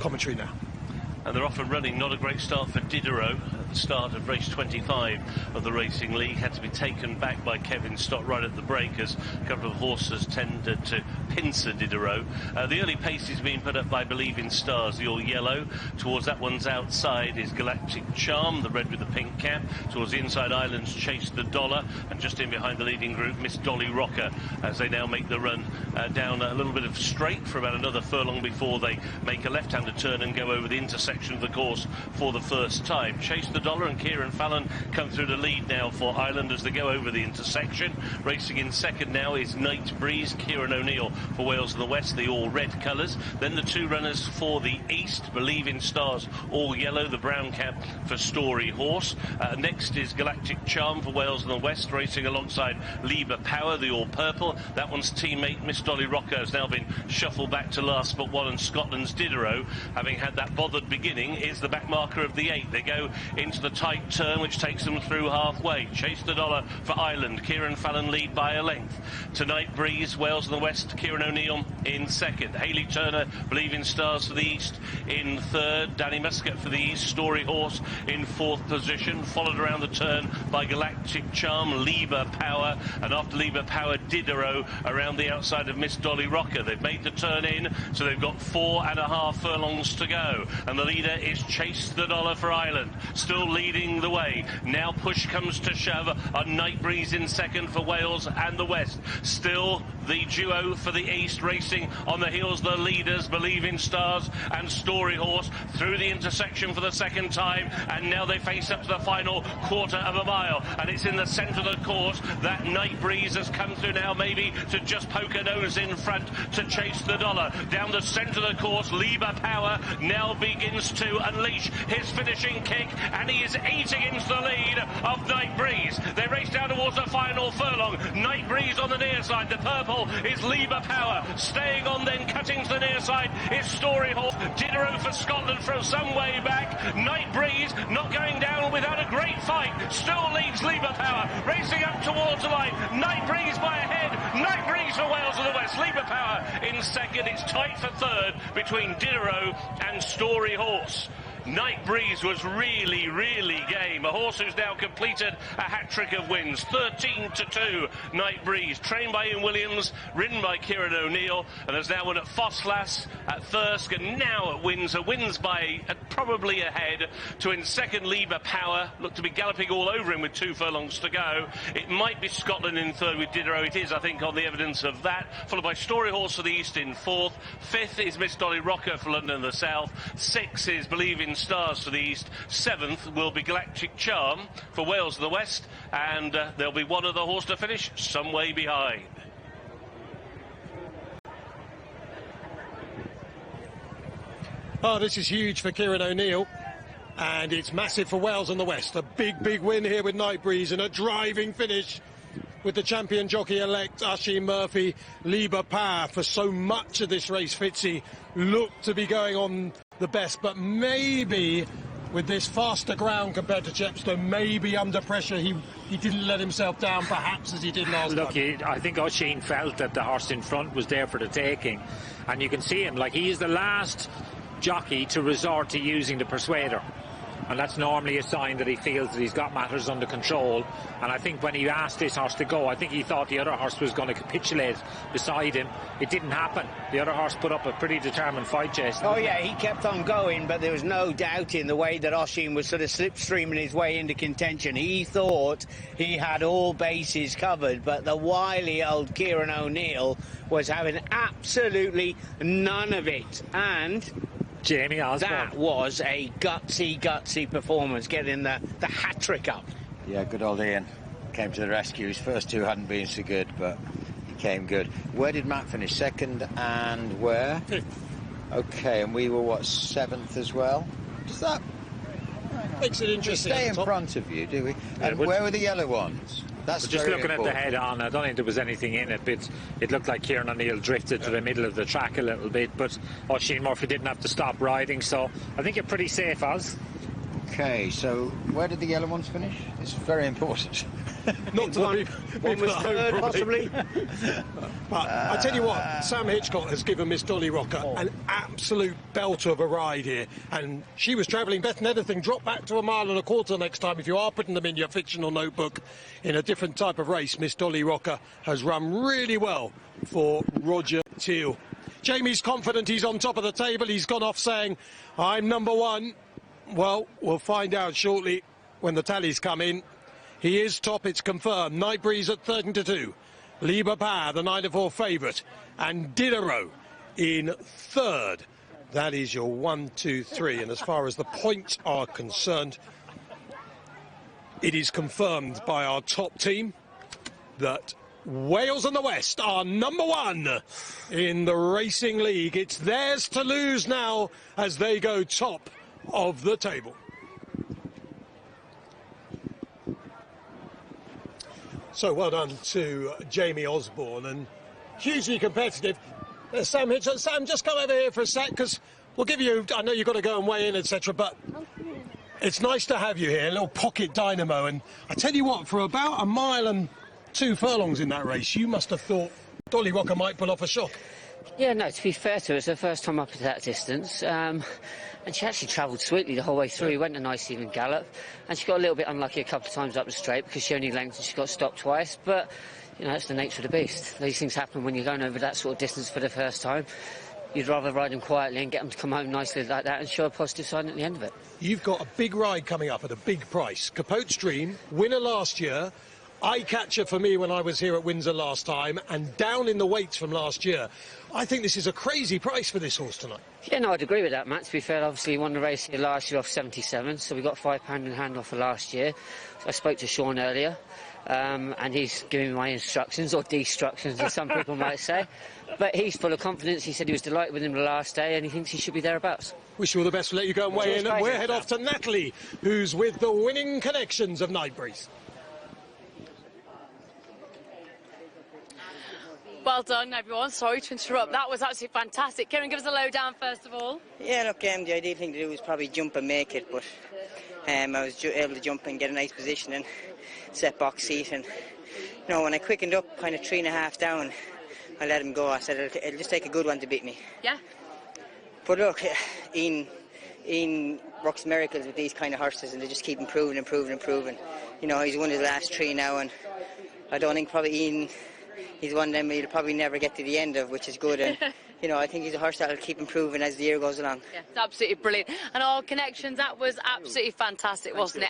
commentary now. And they're off and running. Not a great start for Diderot at the start of race 25 of the Racing League. Had to be taken back by Kevin Stott right at the break as a couple of horses tended to pincer Diderot. The early pace is being put up by Believe in Stars, the all yellow. Towards that one's outside is Galactic Charm, the red with the pink cap. Towards the inside islands, Chase the Dollar. And just in behind the leading group, Miss Dolly Rocker, as they now make the run down a little bit of straight for about another furlong before they make a left-handed turn and go over the intersection of the course for the first time. Chase the Dollar and Kieran Fallon come through the lead now for Ireland as they go over the intersection. Racing in second now is Night Breeze, Kieran O'Neill for Wales of the West, the all red colours. Then the two runners for the East, Believe in Stars, all yellow, the brown cap for Story Horse. Next is Galactic Charm for Wales of the West, racing alongside Liber Power, the all purple. That one's teammate Miss Dolly Rocker has now been shuffled back to last but one, and Scotland's Diderot, having had that bothered beginning, is the back marker of the 8. They go into the tight turn which takes them through halfway. Chase the Dollar for Ireland, Kieran Fallon lead by a length. Tonight Breeze, Wales of the West, Kieran O'Neill in second. Hayley Turner, Believe in Stars for the East in third. Danny Muscat for the East, Story Horse in fourth position, followed around the turn by Galactic Charm, Liber Power, and after Liber Power, Diderot around the outside of Miss Dolly Rocker. They've made the turn in, so they've got 4.5 furlongs to go, and the leader is Chase the Dollar for Ireland, still leading the way. Now push comes to shove on Night Breeze in second for Wales and the West. Still the duo for the East racing on the heels, the leaders Believe in Stars and Story Horse through the intersection for the second time, and now they face up to the final quarter of a mile, and it's in the centre of the course that Night Breeze has come through now, maybe to just poke a nose in front to Chase the Dollar. Down the centre of the course, Liber Power now begins to unleash his finishing kick, and he is eating into the lead of Night Breeze. They race down towards the final furlong. Night Breeze on the near side, the purple is Liber Power. Staying on then, cutting to the near side is Story Horse. Diderot for Scotland from some way back. Night Breeze not going down without a great fight. Still leads Liber Power, racing up towards the line. Night Breeze by a head. Night Breeze for Wales of the West. Liber Power in second. It's tight for third between Diderot and Story Horse. Night Breeze was really game. A horse who's now completed a hat-trick of wins. 13-2, Night Breeze. Trained by Ian Williams, ridden by Kieran O'Neill, and has now won at Fosslas, at Thirsk, and now at Windsor. Wins by probably ahead to in second Liber Power. Look to be galloping all over him with 2 furlongs to go. It might be Scotland in third with Diderot. It is, I think, on the evidence of that. Followed by Story Horse for the East in fourth. Fifth is Miss Dolly Rocker for London and the South. Sixth is Believe in Stars for the East. Seventh will be Galactic Charm for Wales of the West, and there'll be one other horse to finish some way behind. Oh, this is huge for Kieran O'Neill, and it's massive for Wales and the West. A big win here with Night Breeze, and a driving finish with the champion jockey-elect Oisin Murphy. Liber Power for so much of this race, Fitzy, looked to be going on the best, but maybe with this faster ground compared to Chepstow, maybe under pressure he didn't let himself down perhaps as he did last time. I think Oisin felt that the horse in front was there for the taking, and you can see him, like, he is the last jockey to resort to using the persuader, and that's normally a sign that he feels that he's got matters under control. And I think when he asked this horse to go, I think he thought the other horse was going to capitulate beside him. It didn't happen. The other horse put up a pretty determined fight, Jason. Oh yeah, he kept on going, but there was no doubt in the way that Oisin was sort of slipstreaming his way into contention. He thought he had all bases covered, but the wily old Kieran O'Neill was having absolutely none of it. And Jamie Osborne, that was a gutsy performance, getting the hat-trick up. Yeah, good old Ian came to the rescue. His first 2 hadn't been so good, but he came good. Where did Matt finish? Second and where? 5th. Okay, and we were, what, 7th as well? Does that makes it interesting? We stay in front of you, do we? And where were the yellow ones? That's just looking at the head on. I don't think there was anything in it, but it looked like Kieran O'Neill drifted to the middle of the track a little bit, but Oisin Murphy didn't have to stop riding, so I think you're pretty safe, Oz. Okay, so where did the yellow ones finish? It's very important. Not to the One was third, possibly. But I tell you what, Sam Hitchcock has given Miss Dolly Rocker an absolute belter of a ride here, and she was travelling better than anything. Drop back to 1.25 miles next time if you are putting them in your fictional notebook in a different type of race. Miss Dolly Rocker has run really well for Roger Teal. Jamie's confident he's on top of the table. He's gone off saying, I'm number one. Well, we'll find out shortly when the tallies come in. He is top, it's confirmed. Night Breeze at 13-2. Liber Power, the 9-4 favourite. And Niro in third. That is your 1, 2, 3. And as far as the points are concerned, it is confirmed by our top team that Wales and the West are number one in the Racing League. It's theirs to lose now as they go top of the table. So well done to Jamie Osborne, and hugely competitive. Sam Hitchcock, Sam, just come over here for a sec, because we'll give you, I know you've got to go and weigh in, etc., but it's nice to have you here, a little pocket dynamo. And I tell you what, for about 1 mile and 2 furlongs in that race, you must have thought Dolly Rocker might pull off a shock. Yeah, no, to be fair to her, it's her first time up at that distance, and she actually travelled sweetly the whole way through. Went a nice even gallop, and she got a little bit unlucky a couple of times up the straight because she only lengthened, she got stopped twice, but, you know, that's the nature of the beast. These things happen when you're going over that sort of distance for the first time. You'd rather ride them quietly and get them to come home nicely like that and show a positive sign at the end of it. You've got a big ride coming up at a big price. Capote's Dream, winner last year, eye-catcher for me when I was here at Windsor last time, and down in the weights from last year. I think this is a crazy price for this horse tonight. Yeah, no, I'd agree with that, Matt. To be fair, obviously he won the race here last year off 77, so we got £5 in hand off of last year. So I spoke to Sean earlier, and he's giving me my instructions, or destructions, as some people might say. But he's full of confidence. He said he was delighted with him the last day, and he thinks he should be thereabouts. Wish you all the best. We'll let you go and weigh Cheers, in, and guys. we'll head off to Natalie, who's with the winning connections of Night Breeze. Well done, everyone. Sorry to interrupt. That was absolutely fantastic. Kieran, give us a lowdown first of all. Yeah, look, the ideal thing to do was probably jump and make it, but I was able to jump and get a nice position and set box seat. And, you know, when I quickened up kind of 3.5 down, I let him go. I said, it'll just take a good one to beat me. Yeah. But look, Ian works miracles with these kind of horses, and they just keep improving. You know, he's won his last 3 now, and I don't think probably Ian... He's one of them he'll probably never get to the end of, which is good. And, you know, I think he's a horse that'll keep improving as the year goes along. Yeah, it's absolutely brilliant. And our connections, that was absolutely fantastic, wasn't it?